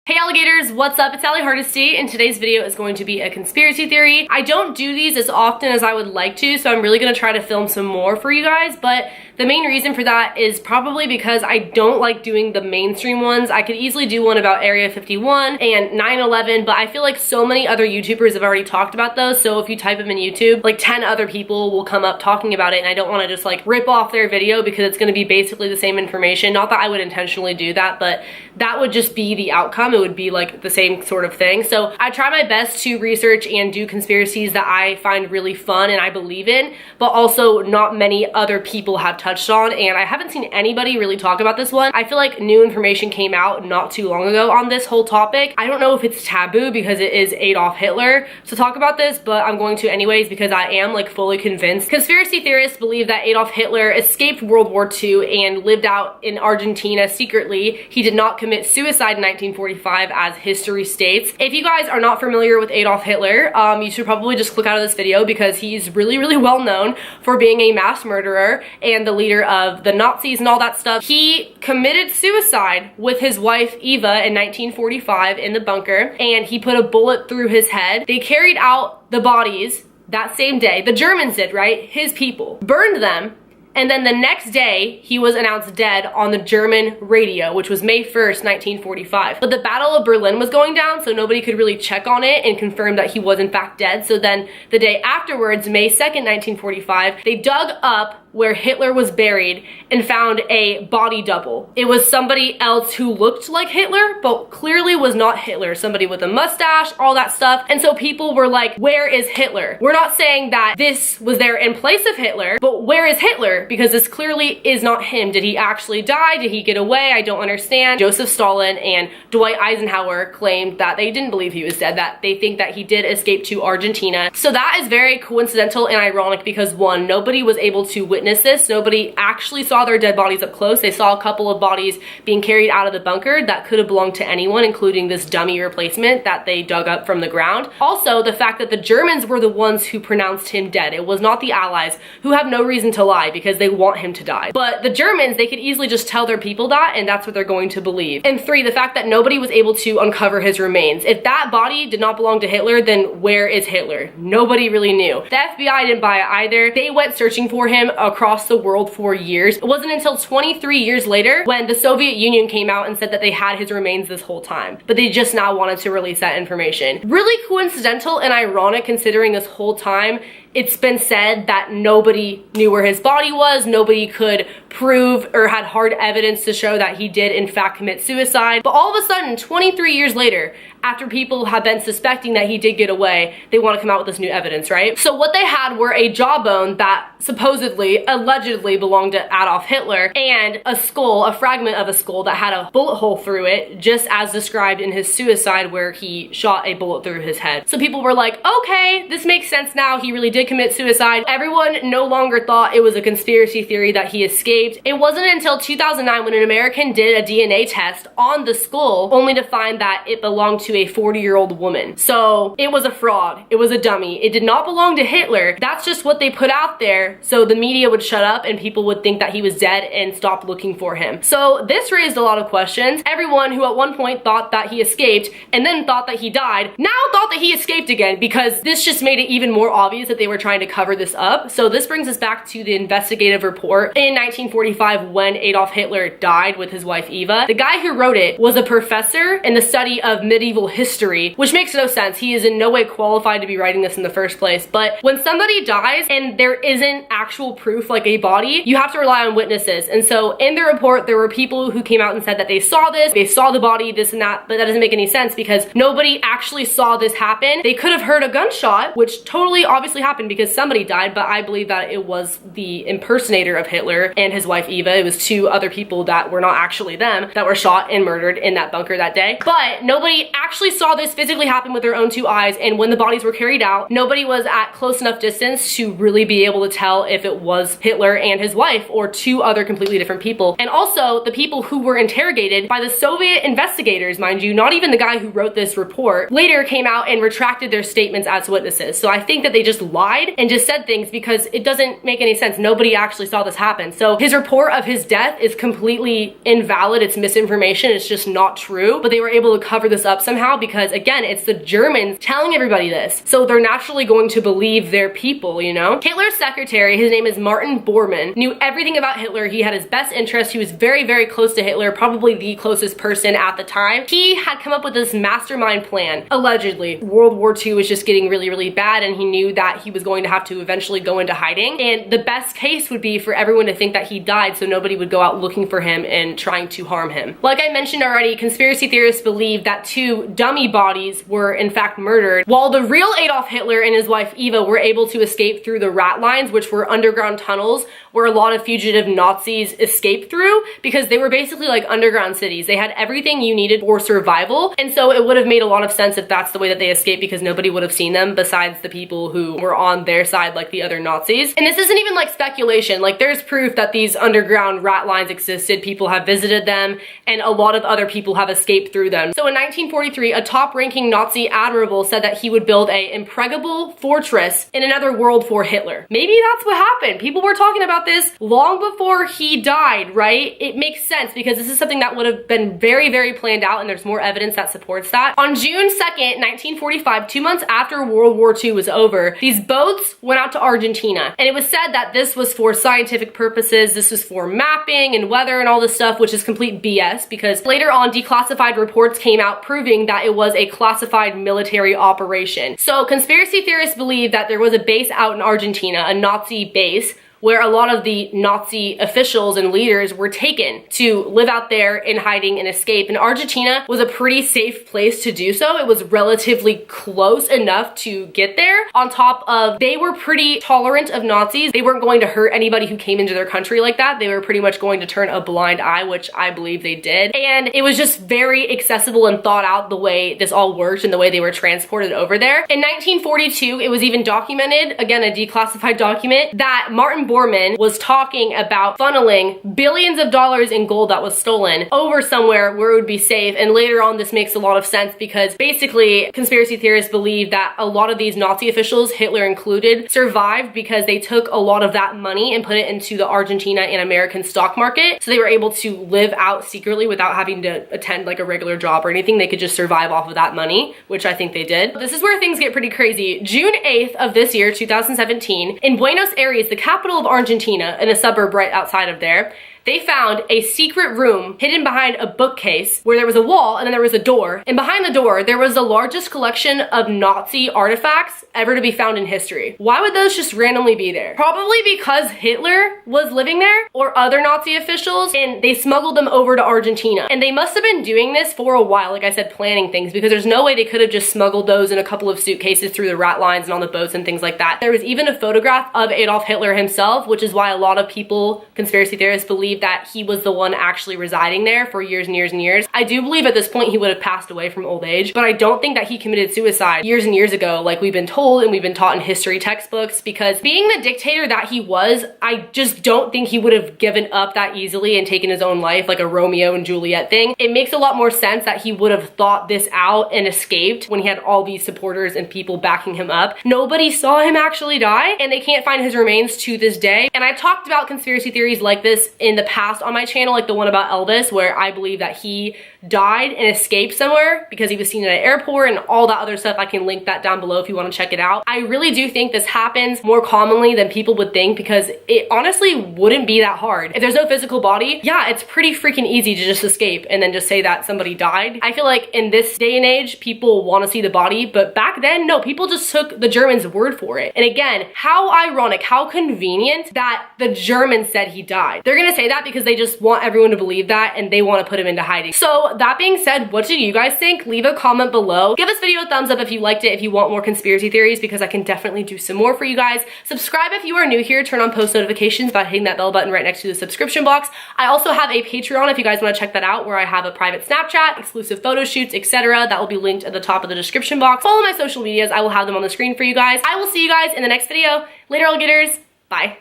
Hey alligators, what's up? It's Allie Hardesty, and today's video is going to be a conspiracy theory. I don't do these as often as I would like to, so I'm really going to try to film some more for you guys, but the main reason for that is probably because I don't like doing the mainstream ones. I could easily do one about Area 51 and 9/11, but I feel like so many other YouTubers have already talked about those, so if you type them in YouTube, like 10 other people will come up talking about it, and I don't want to just like rip off their video because it's going to be basically the same information. Not that I would intentionally do that, but that would just be the outcome. It would be like the same sort of thing. So I try my best to research and do conspiracies that I find really fun and I believe in, but also not many other people have touched on, and I haven't seen anybody really talk about this one. I feel like new information came out not too long ago on this whole topic. I don't know if it's taboo because it is Adolf Hitler to talk about this, but I'm going to anyways because I am like fully convinced. Conspiracy theorists believe that Adolf Hitler escaped World War II and lived out in Argentina secretly. He did not commit suicide in 1945 as history states. If you guys are not familiar with Adolf Hitler, you should probably just click out of this video because he's really well known for being a mass murderer and the leader of the Nazis and all that stuff. He committed suicide with his wife Eva in 1945 in the bunker, and he put a bullet through his head. They carried out the bodies that same day. The Germans did, right? His people burned them. And then the next day, he was announced dead on the German radio, which was May 1st, 1945. But the Battle of Berlin was going down, so nobody could really check on it and confirm that he was in fact dead. So then the day afterwards, May 2nd, 1945, they dug up where Hitler was buried and found a body double. It was somebody else who looked like Hitler, but clearly was not Hitler. Somebody with a mustache, all that stuff. And so people were like, where is Hitler? We're not saying that this was there in place of Hitler, but where is Hitler? Because this clearly is not him. Did he actually die? Did he get away? I don't understand. Joseph Stalin and Dwight Eisenhower claimed that they didn't believe he was dead, that they think that he did escape to Argentina. So that is very coincidental and ironic because one, nobody was able to witness this. Nobody actually saw their dead bodies up close. They saw a couple of bodies being carried out of the bunker that could have belonged to anyone, including this dummy replacement that they dug up from the ground. Also, the fact that the Germans were the ones who pronounced him dead. It was not the Allies, who have no reason to lie because they want him to die. But the Germans, they could easily just tell their people that, and that's what they're going to believe. And three, the fact that nobody was able to uncover his remains. If that body did not belong to Hitler, then where is Hitler? Nobody really knew. The FBI didn't buy it either. They went searching for him across the world for years. It wasn't until 23 years later when the Soviet Union came out and said that they had his remains this whole time, but they just now wanted to release that information. Really coincidental and ironic considering this whole time it's been said that nobody knew where his body was, nobody could prove or had hard evidence to show that he did in fact commit suicide. But all of a sudden, 23 years later, after people have been suspecting that he did get away, they want to come out with this new evidence, right? So what they had were a jawbone that supposedly, allegedly belonged to Adolf Hitler, and a skull, a fragment of a skull that had a bullet hole through it, just as described in his suicide where he shot a bullet through his head. So people were like, okay, this makes sense now, he really did commit suicide. Everyone no longer thought it was a conspiracy theory that he escaped. It wasn't until 2009 when an American did a DNA test on the skull, only to find that it belonged to a 40-year-old woman. So it was a fraud. It was a dummy. It did not belong to Hitler. That's just what they put out there so the media would shut up and people would think that he was dead and stop looking for him. So this raised a lot of questions. Everyone who at one point thought that he escaped and then thought that he died now thought that he escaped again because this just made it even more obvious that they were trying to cover this up. So this brings us back to the investigative report in 1945 when Adolf Hitler died with his wife Eva. The guy who wrote it was a professor in the study of medieval history, which makes no sense. He is in no way qualified to be writing this in the first place. But when somebody dies and there isn't actual proof like a body, you have to rely on witnesses. And so in the report, there were people who came out and said that they saw this, they saw the body, this and that, but that doesn't make any sense because nobody actually saw this happen. They could have heard a gunshot, which totally obviously happened because somebody died, but I believe that it was the impersonator of Hitler and his wife Eva. It was two other people that were not actually them that were shot and murdered in that bunker that day. But nobody actually saw this physically happen with their own two eyes, and when the bodies were carried out, nobody was at close enough distance to really be able to tell if it was Hitler and his wife or two other completely different people. And also the people who were interrogated by the Soviet investigators, mind you, not even the guy who wrote this report, later came out and retracted their statements as witnesses. So I think that they just lied lied and just said things because it doesn't make any sense. Nobody actually saw this happen. So his report of his death is completely invalid. It's misinformation. It's just not true. But they were able to cover this up somehow because, again, it's the Germans telling everybody this. So they're naturally going to believe their people, you know? Hitler's secretary, his name is Martin Bormann, knew everything about Hitler. He had his best interest. He was very, very close to Hitler, probably the closest person at the time. He had come up with this mastermind plan. Allegedly, World War II was just getting really, really bad, and he knew that he was going to have to eventually go into hiding. And the best case would be for everyone to think that he died so nobody would go out looking for him and trying to harm him. Like I mentioned already, conspiracy theorists believe that 2 dummy bodies were in fact murdered, while the real Adolf Hitler and his wife Eva were able to escape through the rat lines, which were underground tunnels where a lot of fugitive Nazis escaped through because they were basically like underground cities. They had everything you needed for survival, and so it would have made a lot of sense if that's the way that they escaped because nobody would have seen them besides the people who were on their side, like the other Nazis. And this isn't even like speculation. Like, there's proof that these underground rat lines existed. People have visited them, and a lot of other people have escaped through them. So in 1943, a top-ranking Nazi admiral said that he would build a impregnable fortress in another world for Hitler. Maybe that's what happened. People were talking about this long before he died, right? It makes sense because this is something that would have been very, very planned out, and there's more evidence that supports that. On June 2nd, 1945, 2 months after World War II was over, these boats went out to Argentina, and it was said that this was for scientific purposes. This was for mapping and weather and all this stuff, which is complete BS because later on declassified reports came out proving that it was a classified military operation. So conspiracy theorists believe that there was a base out in Argentina, a Nazi base, where a lot of the Nazi officials and leaders were taken to live out there in hiding and escape. And Argentina was a pretty safe place to do so. It was relatively close enough to get there. On top of, they were pretty tolerant of Nazis. They weren't going to hurt anybody who came into their country like that. They were pretty much going to turn a blind eye, which I believe they did. And it was just very accessible and thought out the way this all worked and the way they were transported over there. In 1942, it was even documented, again, a declassified document, that Martin Bormann was talking about funneling billions of dollars in gold that was stolen over somewhere where it would be safe. And later on, this makes a lot of sense because basically conspiracy theorists believe that a lot of these Nazi officials, Hitler included, survived because they took a lot of that money and put it into the Argentina and American stock market. So they were able to live out secretly without having to attend like a regular job or anything. They could just survive off of that money, which I think they did. This is where things get pretty crazy. June 8th of this year, 2017, in Buenos Aires, the capital of Argentina, in a suburb right outside of there, they found a secret room hidden behind a bookcase where there was a wall and then there was a door. And behind the door, there was the largest collection of Nazi artifacts ever to be found in history. Why would those just randomly be there? Probably because Hitler was living there or other Nazi officials, and they smuggled them over to Argentina. And they must have been doing this for a while, like I said, planning things, because there's no way they could have just smuggled those in a couple of suitcases through the rat lines and on the boats and things like that. There was even a photograph of Adolf Hitler himself, which is why a lot of people, conspiracy theorists, believe that he was the one actually residing there for years and years and years. I do believe at this point he would have passed away from old age, but I don't think that he committed suicide years and years ago like we've been told and we've been taught in history textbooks, because being the dictator that he was, I just don't think he would have given up that easily and taken his own life like a Romeo and Juliet thing. It makes a lot more sense that he would have thought this out and escaped when he had all these supporters and people backing him up. Nobody saw him actually die, and they can't find his remains to this day. And I've talked about conspiracy theories like this in the past on my channel, like the one about Elvis, where I believe that he died and escaped somewhere because he was seen at an airport and all that other stuff. I can link that down below if you want to check it out. I really do think this happens more commonly than people would think, because it honestly wouldn't be that hard. If there's no physical body, yeah, it's pretty freaking easy to just escape and then just say that somebody died. I feel like in this day and age, people want to see the body, but back then, no, people just took the Germans' word for it. And again, how ironic, how convenient that the Germans said he died. They're gonna say that because they just want everyone to believe that and they want to put him into hiding. So that being said, what do you guys think? Leave a comment below. Give this video a thumbs up if you liked it, if you want more conspiracy theories, because I can definitely do some more for you guys. Subscribe if you are new here. Turn on post notifications by hitting that bell button right next to the subscription box. I also have a Patreon if you guys want to check that out, where I have a private Snapchat, exclusive photo shoots, etc. That will be linked at the top of the description box. Follow my social medias. I will have them on the screen for you guys. I will see you guys in the next video. Later, alligators. Bye.